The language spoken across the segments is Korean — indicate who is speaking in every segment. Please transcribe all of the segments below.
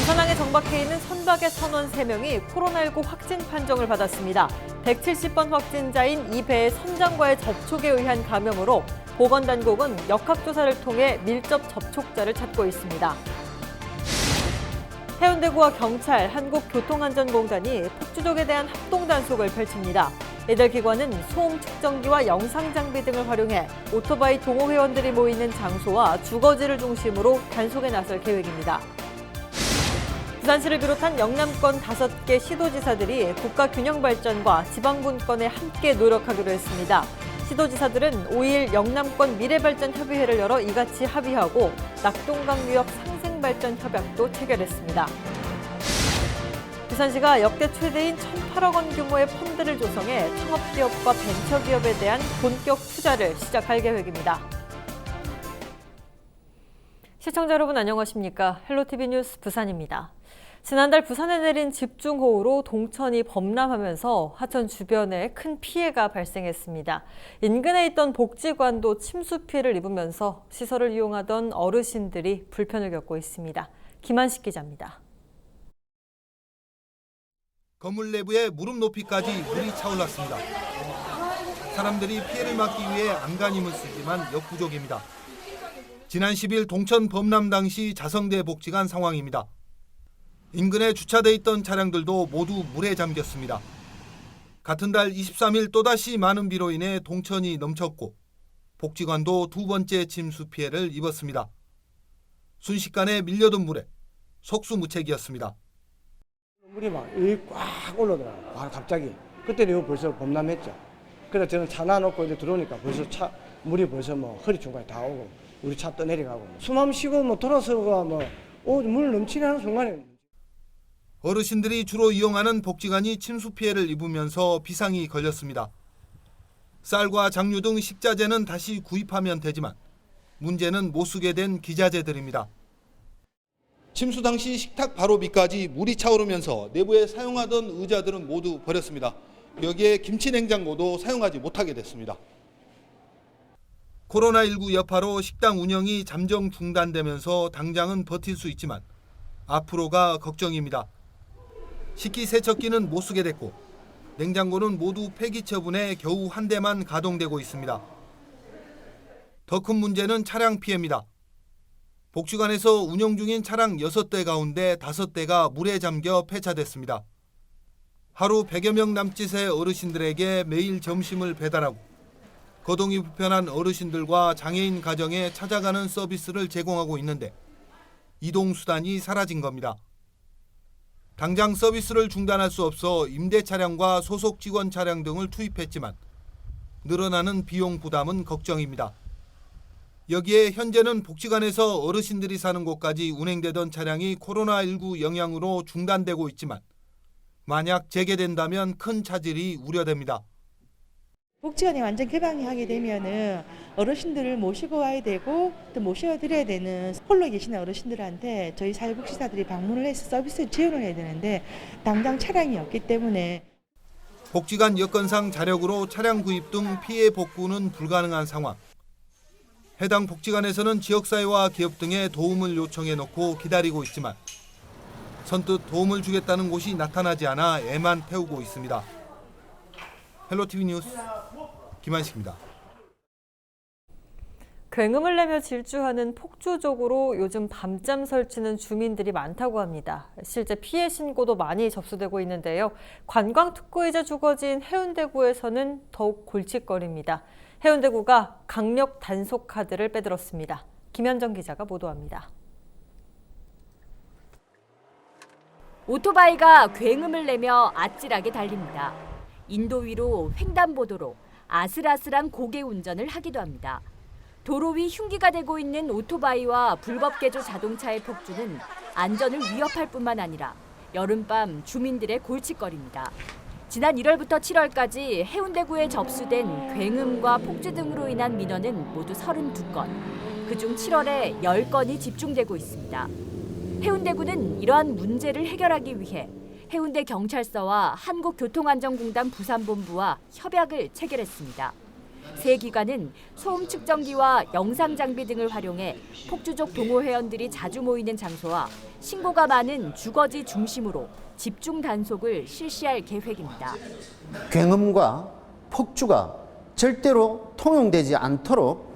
Speaker 1: 부산항에 정박해 있는 선박의 선원 3명이 코로나19 확진 판정을 받았습니다. 170번 확진자인 이 배의 선장과의 접촉에 의한 감염으로 보건당국은 역학조사를 통해 밀접 접촉자를 찾고 있습니다. 해운대구와 경찰, 한국교통안전공단이 폭주족에 대한 합동단속을 펼칩니다. 이들 기관은 소음 측정기와 영상 장비 등을 활용해 오토바이 동호 회원들이 모이는 장소와 주거지를 중심으로 단속에 나설 계획입니다. 부산시를 비롯한 영남권 5개 시도지사들이 국가균형발전과 지방분권에 함께 노력하기로 했습니다. 시도지사들은 5일 영남권 미래발전협의회를 열어 이같이 합의하고 낙동강유역 상생발전협약도 체결했습니다. 부산시가 역대 최대인 1,008억 원 규모의 펀드를 조성해 창업기업과 벤처기업에 대한 본격 투자를 시작할 계획입니다. 시청자 여러분 안녕하십니까? 헬로티비 뉴스 부산입니다. 지난달 부산에 내린 집중호우로 동천이 범람하면서 하천 주변에 큰 피해가 발생했습니다. 인근에 있던 복지관도 침수 피해를 입으면서 시설을 이용하던 어르신들이 불편을 겪고 있습니다. 김한식 기자입니다.
Speaker 2: 건물 내부에 무릎 높이까지 물이 차올랐습니다. 사람들이 피해를 막기 위해 안간힘을 쓰지만 역부족입니다. 지난 10일 동천 범람 당시 자성대 복지관 상황입니다. 인근에 주차돼 있던 차량들도 모두 물에 잠겼습니다. 같은 달 23일 또다시 많은 비로 인해 동천이 넘쳤고 복지관도 두 번째 침수 피해를 입었습니다. 순식간에 밀려든 물에 속수무책이었습니다.
Speaker 3: 물이 막 꽉 올라오더라고요. 갑자기. 그때는 벌써 범람했죠. 그래서 저는 차 놔놓고 이제 들어오니까 벌써 물이 벌써 허리 중간에 다 오고 우리 차 떠내려가고 숨 한번 쉬고 돌아서가 물 넘치는 하는 순간에
Speaker 2: 어르신들이 주로 이용하는 복지관이 침수 피해를 입으면서 비상이 걸렸습니다. 쌀과 장류 등 식자재는 다시 구입하면 되지만 문제는 못 쓰게 된 기자재들입니다. 침수 당시 식탁 바로 밑까지 물이 차오르면서 내부에 사용하던 의자들은 모두 버렸습니다. 여기에 김치 냉장고도 사용하지 못하게 됐습니다. 코로나19 여파로 식당 운영이 잠정 중단되면서 당장은 버틸 수 있지만 앞으로가 걱정입니다. 식기세척기는 못 쓰게 됐고 냉장고는 모두 폐기 처분해 겨우 한 대만 가동되고 있습니다. 더 큰 문제는 차량 피해입니다. 복지관에서 운영 중인 차량 6대 가운데 5대가 물에 잠겨 폐차됐습니다. 하루 100여 명 남짓의 어르신들에게 매일 점심을 배달하고 거동이 불편한 어르신들과 장애인 가정에 찾아가는 서비스를 제공하고 있는데 이동수단이 사라진 겁니다. 당장 서비스를 중단할 수 없어 임대 차량과 소속 직원 차량 등을 투입했지만 늘어나는 비용 부담은 걱정입니다. 여기에 현재는 복지관에서 어르신들이 사는 곳까지 운행되던 차량이 코로나19 영향으로 중단되고 있지만 만약 재개된다면 큰 차질이 우려됩니다.
Speaker 4: 복지관이 완전 개방하게 되면은 어르신들을 모시고 와야 되고 또 모셔드려야 되는 홀로 계시는 어르신들한테 저희 사회복지사들이 방문을 해서 서비스 지원을 해야 되는데 당장 차량이 없기 때문에
Speaker 2: 복지관 여건상 자력으로 차량 구입 등 피해 복구는 불가능한 상황. 해당 복지관에서는 지역사회와 기업 등의 도움을 요청해 놓고 기다리고 있지만 선뜻 도움을 주겠다는 곳이 나타나지 않아 애만 태우고 있습니다. 헬로티비 뉴스 김한식입니다.
Speaker 1: 굉음을 내며 질주하는 폭주족으로 요즘 밤잠 설치는 주민들이 많다고 합니다. 실제 피해 신고도 많이 접수되고 있는데요. 관광특구이자 주거지인 해운대구에서는 더욱 골칫거리입니다. 해운대구가 강력 단속 카드를 빼들었습니다. 김현정 기자가 보도합니다.
Speaker 5: 오토바이가 굉음을 내며 아찔하게 달립니다. 인도 위로 횡단보도로 아슬아슬한 고개 운전을 하기도 합니다. 도로 위 흉기가 되고 있는 오토바이와 불법 개조 자동차의 폭주는 안전을 위협할 뿐만 아니라 여름밤 주민들의 골칫거리입니다. 지난 1월부터 7월까지 해운대구에 접수된 굉음과 폭주 등으로 인한 민원은 모두 32건, 그중 7월에 10건이 집중되고 있습니다. 해운대구는 이러한 문제를 해결하기 위해 해운대경찰서와 한국교통안전공단 부산본부와 협약을 체결했습니다. 세 기관은 소음 측정기와 영상 장비 등을 활용해 폭주족 동호 회원들이 자주 모이는 장소와 신고가 많은 주거지 중심으로 집중 단속을 실시할 계획입니다.
Speaker 6: 굉음과 폭주가 절대로 통용되지 않도록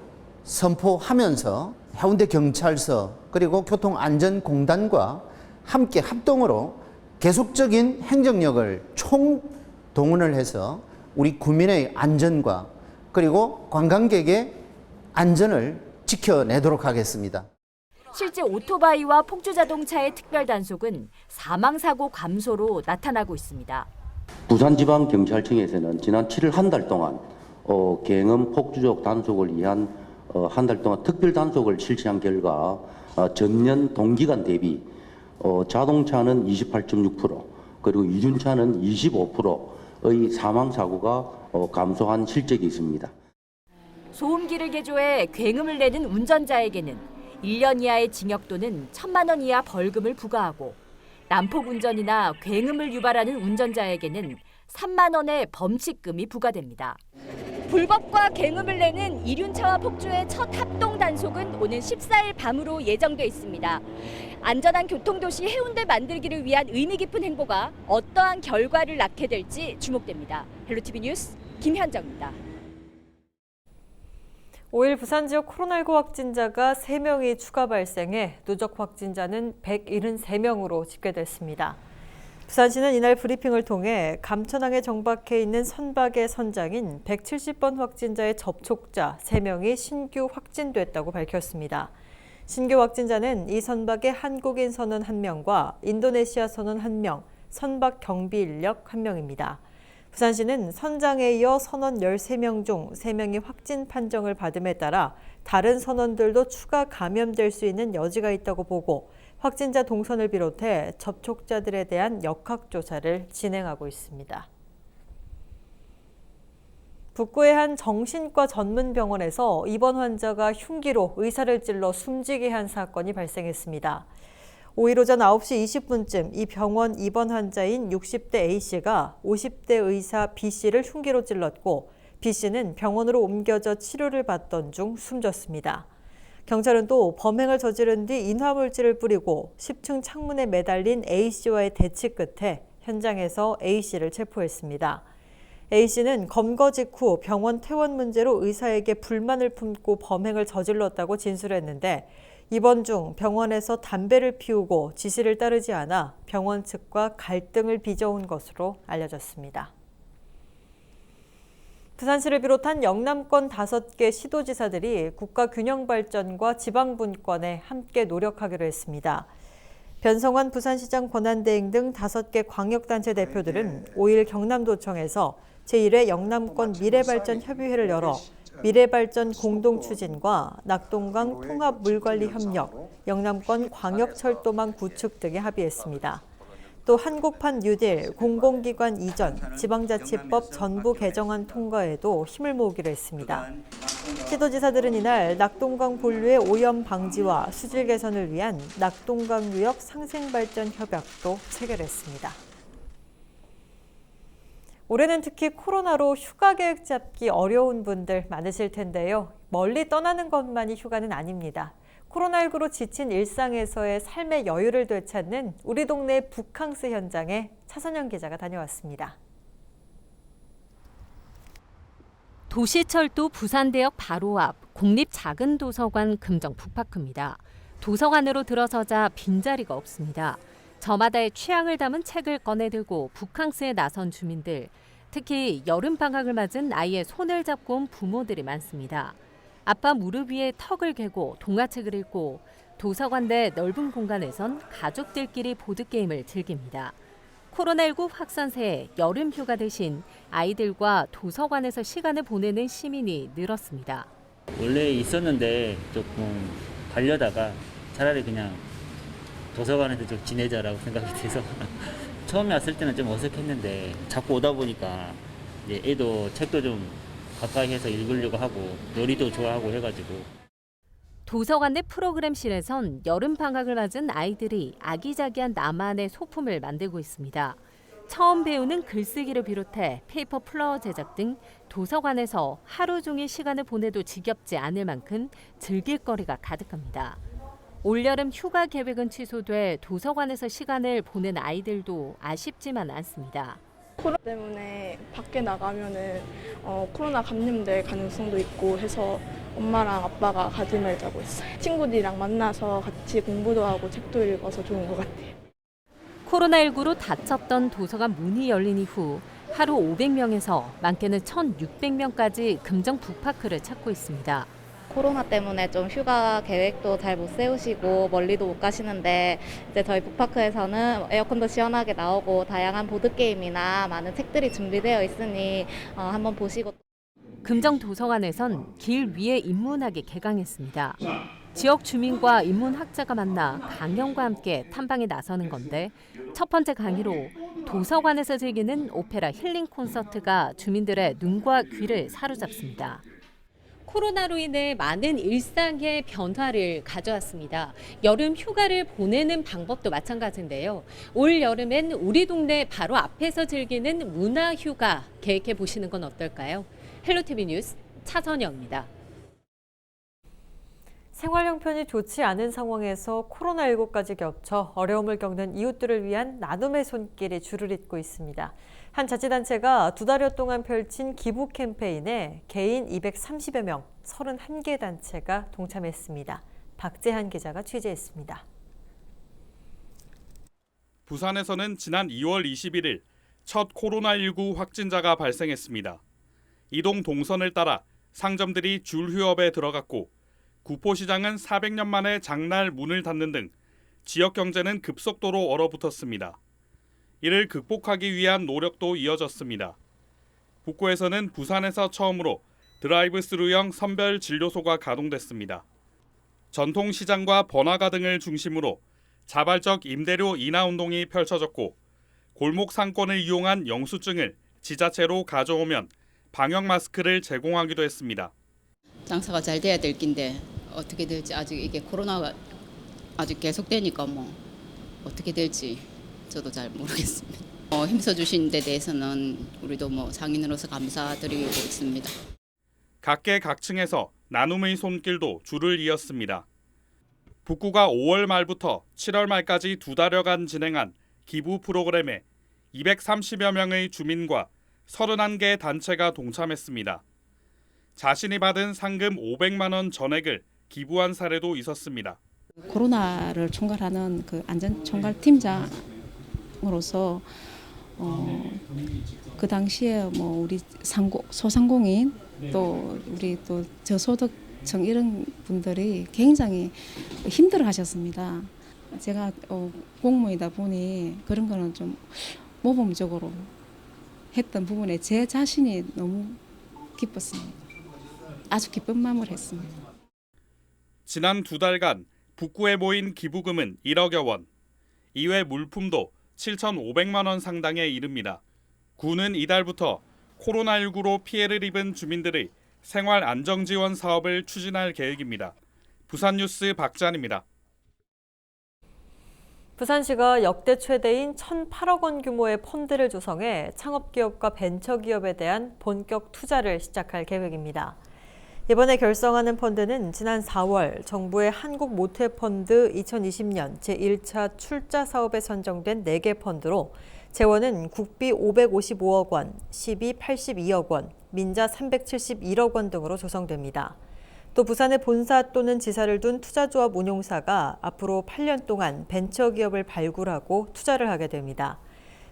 Speaker 6: 선포하면서 해운대 경찰서 그리고 교통안전공단과 함께 합동으로 계속적인 행정력을 총동원을 해서 우리 국민의 안전과 그리고 관광객의 안전을 지켜내도록 하겠습니다.
Speaker 5: 실제 오토바이와 폭주 자동차의 특별 단속은 사망 사고 감소로 나타나고 있습니다.
Speaker 7: 부산지방경찰청에서는 지난 7일 한 달 동안 굉음 폭주족 단속을 위한 한 달 동안 특별 단속을 실시한 결과 전년 동기간 대비 자동차는 28.6% 그리고 이륜차는 25%의 사망 사고가 감소한 실적이 있습니다.
Speaker 5: 소음기를 개조해 굉음을 내는 운전자에게는 1년 이하의 징역 또는 1,000만 원 이하 벌금을 부과하고 난폭 운전이나 굉음을 유발하는 운전자에게는 3만 원의 범칙금이 부과됩니다. 불법과 굉음을 내는 이륜차와 폭주의 첫 합동 단속은 오는 14일 밤으로 예정돼 있습니다. 안전한 교통도시 해운대 만들기를 위한 의미 깊은 행보가 어떠한 결과를 낳게 될지 주목됩니다. 헬로티비 뉴스 김현정입니다.
Speaker 1: 5일 부산 지역 코로나19 확진자가 3명이 추가 발생해 누적 확진자는 173명으로 집계됐습니다. 부산시는 이날 브리핑을 통해 감천항에 정박해 있는 선박의 선장인 170번 확진자의 접촉자 3명이 신규 확진됐다고 밝혔습니다. 신규 확진자는 이 선박의 한국인 선원 1명과 인도네시아 선원 1명, 선박 경비 인력 1명입니다. 부산시는 선장에 이어 선원 13명 중 3명이 확진 판정을 받음에 따라 다른 선원들도 추가 감염될 수 있는 여지가 있다고 보고 확진자 동선을 비롯해 접촉자들에 대한 역학조사를 진행하고 있습니다. 북구의 한 정신과 전문병원에서 입원 환자가 흉기로 의사를 찔러 숨지게 한 사건이 발생했습니다. 5일 오전 9시 20분쯤 이 병원 입원 환자인 60대 A씨가 50대 의사 B씨를 흉기로 찔렀고 B씨는 병원으로 옮겨져 치료를 받던 중 숨졌습니다. 경찰은 또 범행을 저지른 뒤 인화물질을 뿌리고 10층 창문에 매달린 A씨와의 대치 끝에 현장에서 A씨를 체포했습니다. A씨는 검거 직후 병원 퇴원 문제로 의사에게 불만을 품고 범행을 저질렀다고 진술했는데 입원 중 병원에서 담배를 피우고 지시를 따르지 않아 병원 측과 갈등을 빚어온 것으로 알려졌습니다. 부산시를 비롯한 영남권 5개 시도지사들이 국가 균형 발전과 지방 분권에 함께 노력하기로 했습니다. 변성환 부산시장 권한대행 등 5개 광역단체 대표들은 5일 경남도청에서 제1회 영남권 미래발전협의회를 열어 미래발전 공동추진과 낙동강 통합물관리협력, 영남권 광역철도망 구축 등에 합의했습니다. 또 한국판 뉴딜, 공공기관 이전, 지방자치법 전부 개정안 통과에도 힘을 모으기로 했습니다. 시도지사들은 이날 낙동강 본류의 오염 방지와 수질 개선을 위한 낙동강유역 상생발전 협약도 체결했습니다. 올해는 특히 코로나로 휴가 계획 잡기 어려운 분들 많으실 텐데요. 멀리 떠나는 것만이 휴가는 아닙니다. 코로나19로 지친 일상에서의 삶의 여유를 되찾는 우리 동네 북캉스 현장에 차선영 기자가 다녀왔습니다.
Speaker 8: 도시철도 부산대역 바로 앞 국립작은도서관 금정 북파크입니다. 도서관으로 들어서자 빈자리가 없습니다. 저마다의 취향을 담은 책을 꺼내들고 북캉스에 나선 주민들, 특히 여름방학을 맞은 아이의 손을 잡고 온 부모들이 많습니다. 아빠 무릎 위에 턱을 괴고 동화책을 읽고 도서관 내 넓은 공간에선 가족들끼리 보드게임을 즐깁니다. 코로나19 확산세에 여름 휴가 대신 아이들과 도서관에서 시간을 보내는 시민이 늘었습니다.
Speaker 9: 원래 있었는데 조금 가려다가 차라리 그냥 도서관에서 좀 지내자라고 생각이 돼서 처음에 왔을 때는 좀 어색했는데 자꾸 오다 보니까 이제 애도 책도 좀 가까이 해서 읽으려고 하고 놀이도 좋아하고 해가지고.
Speaker 8: 도서관 내 프로그램실에선 여름 방학을 맞은 아이들이 아기자기한 나만의 소품을 만들고 있습니다. 처음 배우는 글쓰기를 비롯해 페이퍼 플라워 제작 등 도서관에서 하루 종일 시간을 보내도 지겹지 않을 만큼 즐길 거리가 가득합니다. 올여름 휴가 계획은 취소돼 도서관에서 시간을 보낸 아이들도 아쉽지만 않습니다.
Speaker 10: 코로나 때문에 밖에 나가면은 코로나 감염될 가능성도 있고 해서 엄마랑 아빠가 가지 말자고 했어요. 친구들이랑 만나서 같이 공부도 하고 책도 읽어서 좋은 것 같아요.
Speaker 8: 코로나19로 닫혔던 도서관 문이 열린 이후 하루 500명에서 많게는 1,600명까지 금정 북파크를 찾고 있습니다.
Speaker 11: 코로나 때문에 좀 휴가 계획도 잘 못 세우시고 멀리도 못 가시는데 이제 저희 북파크에서는 에어컨도 시원하게 나오고 다양한 보드게임이나 많은 책들이 준비되어 있으니 한번 보시고.
Speaker 8: 금정 도서관에선 길 위에 인문학이 개강했습니다. 지역 주민과 인문학자가 만나 강연과 함께 탐방에 나서는 건데 첫 번째 강의로 도서관에서 즐기는 오페라 힐링 콘서트가 주민들의 눈과 귀를 사로잡습니다. 코로나로 인해 많은 일상의 변화를 가져왔습니다. 여름 휴가를 보내는 방법도 마찬가지인데요. 올 여름엔 우리 동네 바로 앞에서 즐기는 문화 휴가 계획해 보시는 건 어떨까요? 헬로티비 뉴스 차선영입니다.
Speaker 1: 생활 형편이 좋지 않은 상황에서 코로나19까지 겹쳐 어려움을 겪는 이웃들을 위한 나눔의 손길이 줄을 잇고 있습니다. 한 자치단체가 2달여 동안 펼친 기부 캠페인에 개인 230여 명, 31개 단체가 동참했습니다. 박재한 기자가 취재했습니다.
Speaker 12: 부산에서는 지난 2월 21일 첫 코로나19 확진자가 발생했습니다. 이동 동선을 따라 상점들이 줄 휴업에 들어갔고 구포시장은 400년 만에 장날 문을 닫는 등 지역 경제는 급속도로 얼어붙었습니다. 이를 극복하기 위한 노력도 이어졌습니다. 북구에서는 부산에서 처음으로 드라이브 스루형 선별 진료소가 가동됐습니다. 전통시장과 번화가 등을 중심으로 자발적 임대료 인하 운동이 펼쳐졌고 골목 상권을 이용한 영수증을 지자체로 가져오면 방역 마스크를 제공하기도 했습니다.
Speaker 13: 장사가 잘 돼야 될 낀데 어떻게 될지 아직 이게 코로나가 아직 계속되니까 뭐 어떻게 될지 저도 잘 모르겠습니다. 힘써주신 데 대해서는 우리도 뭐 상인으로서 감사드리고 있습니다.
Speaker 12: 각계각층에서 나눔의 손길도 줄을 이었습니다. 북구가 5월 말부터 7월 말까지 2달여간 진행한 기부 프로그램에 230여 명의 주민과 31개 단체가 동참했습니다. 자신이 받은 상금 500만 원 전액을 기부한 사례도 있었습니다.
Speaker 14: 코로나를 총괄하는 그 안전총괄팀장으로서 그 당시에 뭐 우리 소상공인 또 우리 또 저소득층 이런 분들이 굉장히 힘들어하셨습니다. 제가 공무원이다 보니 그런 거는 좀 모범적으로 했던 부분에 제 자신이 너무 기뻤습니다. 아주 기쁜 마음을 했습니다.
Speaker 12: 지난 2달간 북구에 모인 기부금은 1억여 원, 이외 물품도 7,500만 원 상당에 이릅니다. 구는 이달부터 코로나19로 피해를 입은 주민들의 생활 안정 지원 사업을 추진할 계획입니다. 부산뉴스 박찬입니다.
Speaker 1: 부산시가 역대 최대인 1,008억 원 규모의 펀드를 조성해 창업기업과 벤처기업에 대한 본격 투자를 시작할 계획입니다. 이번에 결성하는 펀드는 지난 4월 정부의 한국모태펀드 2020년 제1차 출자 사업에 선정된 4개 펀드로 재원은 국비 555억 원, 시비 82억 원, 민자 371억 원 등으로 조성됩니다. 또 부산에 본사 또는 지사를 둔 투자조합 운용사가 앞으로 8년 동안 벤처기업을 발굴하고 투자를 하게 됩니다.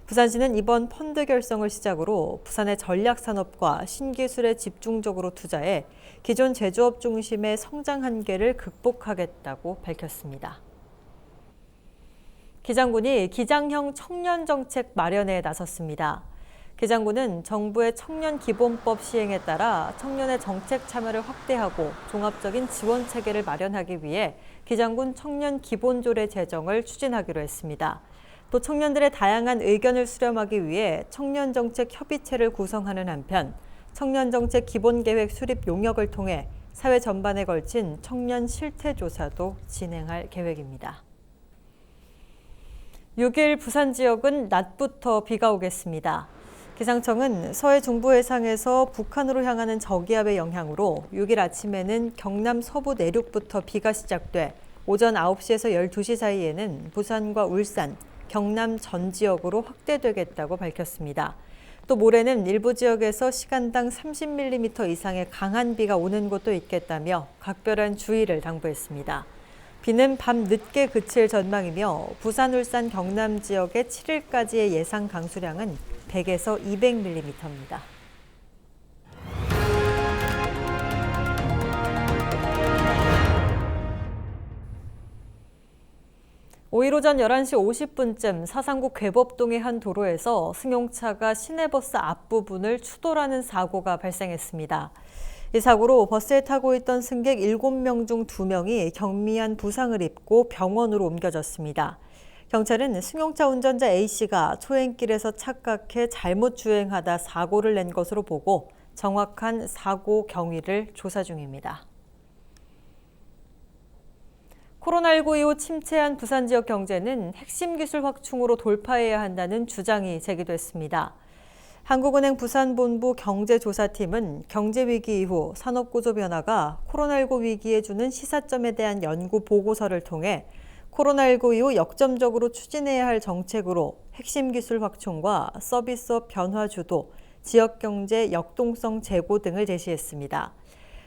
Speaker 1: 부산시는 이번 펀드 결성을 시작으로 부산의 전략산업과 신기술에 집중적으로 투자해 기존 제조업 중심의 성장 한계를 극복하겠다고 밝혔습니다. 기장군이 기장형 청년정책 마련에 나섰습니다. 기장군은 정부의 청년기본법 시행에 따라 청년의 정책 참여를 확대하고 종합적인 지원 체계를 마련하기 위해 기장군 청년기본조례 제정을 추진하기로 했습니다. 또 청년들의 다양한 의견을 수렴하기 위해 청년정책협의체를 구성하는 한편 청년정책 기본계획 수립 용역을 통해 사회 전반에 걸친 청년 실태조사도 진행할 계획입니다. 6일 부산 지역은 낮부터 비가 오겠습니다. 기상청은 서해 중부 해상에서 북한으로 향하는 저기압의 영향으로 6일 아침에는 경남 서부 내륙부터 비가 시작돼 오전 9시에서 12시 사이에는 부산과 울산, 경남 전 지역으로 확대되겠다고 밝혔습니다. 또 모레는 일부 지역에서 시간당 30mm 이상의 강한 비가 오는 곳도 있겠다며 각별한 주의를 당부했습니다. 비는 밤 늦게 그칠 전망이며 부산, 울산, 경남 지역의 7일까지의 예상 강수량은 100에서 200mm입니다. (5일) 오전 11시 50분쯤 사상구 괴법동의 한 도로에서 승용차가 시내버스 앞부분을 추돌하는 사고가 발생했습니다. 이 사고로 버스에 타고 있던 승객 7명 중 2명이 경미한 부상을 입고 병원으로 옮겨졌습니다. 경찰은 승용차 운전자 A씨가 초행길에서 착각해 잘못 주행하다 사고를 낸 것으로 보고 정확한 사고 경위를 조사 중입니다. 코로나19 이후 침체한 부산 지역 경제는 핵심 기술 확충으로 돌파해야 한다는 주장이 제기됐습니다. 한국은행 부산본부 경제조사팀은 경제위기 이후 산업구조 변화가 코로나19 위기에 주는 시사점에 대한 연구 보고서를 통해 코로나19 이후 역점적으로 추진해야 할 정책으로 핵심 기술 확충과 서비스업 변화 주도, 지역경제 역동성 제고 등을 제시했습니다.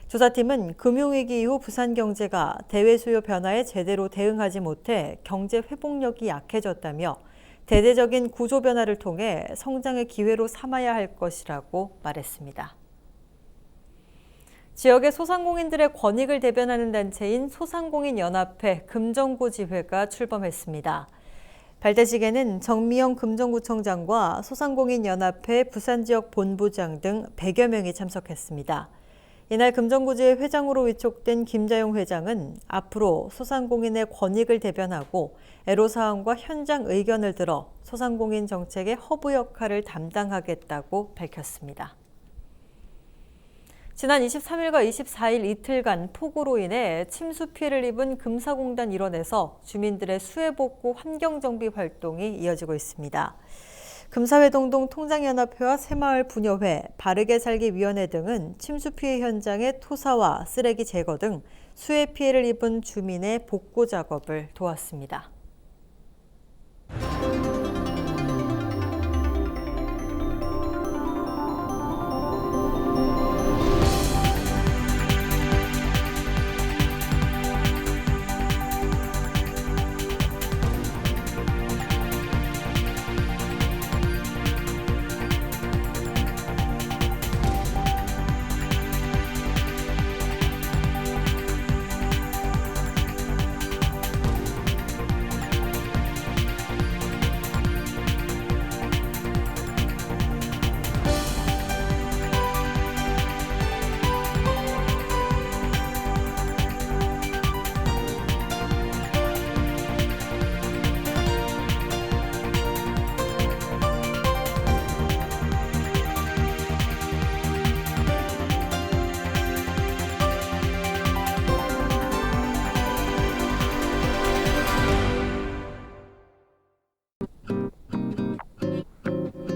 Speaker 1: 조사팀은 금융위기 이후 부산 경제가 대외 수요 변화에 제대로 대응하지 못해 경제 회복력이 약해졌다며 대대적인 구조 변화를 통해 성장의 기회로 삼아야 할 것이라고 말했습니다. 지역의 소상공인들의 권익을 대변하는 단체인 소상공인연합회 금정구지회가 출범했습니다. 발대식에는 정미영 금정구청장과 소상공인연합회 부산지역 본부장 등 100여 명이 참석했습니다. 이날 금정구지회 회장으로 위촉된 김자용 회장은 앞으로 소상공인의 권익을 대변하고 애로사항과 현장 의견을 들어 소상공인 정책의 허브 역할을 담당하겠다고 밝혔습니다. 지난 23일과 24일 이틀간 폭우로 인해 침수 피해를 입은 금사공단 일원에서 주민들의 수해복구 환경정비 활동이 이어지고 있습니다. 금사회동동 통장연합회와 새마을 부녀회, 바르게 살기 위원회 등은 침수 피해 현장의 토사와 쓰레기 제거 등 수해 피해를 입은 주민의 복구 작업을 도왔습니다.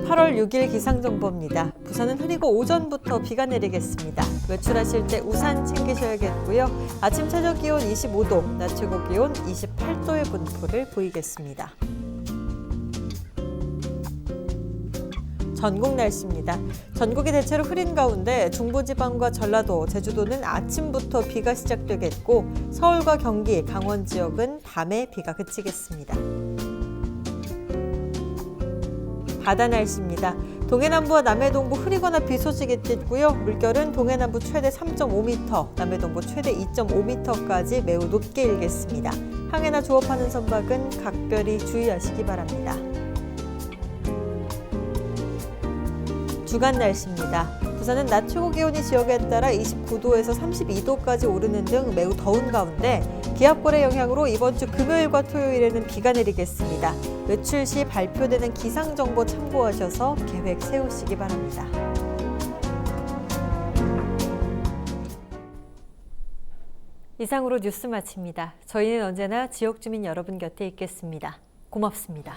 Speaker 1: (8월 6일) 기상정보입니다. 부산은 흐리고 오전부터 비가 내리겠습니다. 외출하실 때 우산 챙기셔야겠고요. 아침 최저 기온 25도, 낮 최고 기온 28도의 분포를 보이겠습니다. 전국 날씨입니다. 전국이 대체로 흐린 가운데 중부지방과 전라도, 제주도는 아침부터 비가 시작되겠고 서울과 경기, 강원 지역은 밤에 비가 그치겠습니다. 바다 날씨입니다. 동해남부와 남해동부 흐리거나 비 소식이 짙고요. 물결은 동해남부 최대 3.5m, 남해동부 최대 2.5m까지 매우 높게 일겠습니다. 항해나 조업하는 선박은 각별히 주의하시기 바랍니다. 주간 날씨입니다. 부산은 낮 최고 기온이 지역에 따라 29도에서 32도까지 오르는 등 매우 더운 가운데 기압골의 영향으로 이번 주 금요일과 토요일에는 비가 내리겠습니다. 외출 시 발표되는 기상정보 참고하셔서 계획 세우시기 바랍니다. 이상으로 뉴스 마칩니다. 저희는 언제나 지역 주민 여러분 곁에 있겠습니다. 고맙습니다.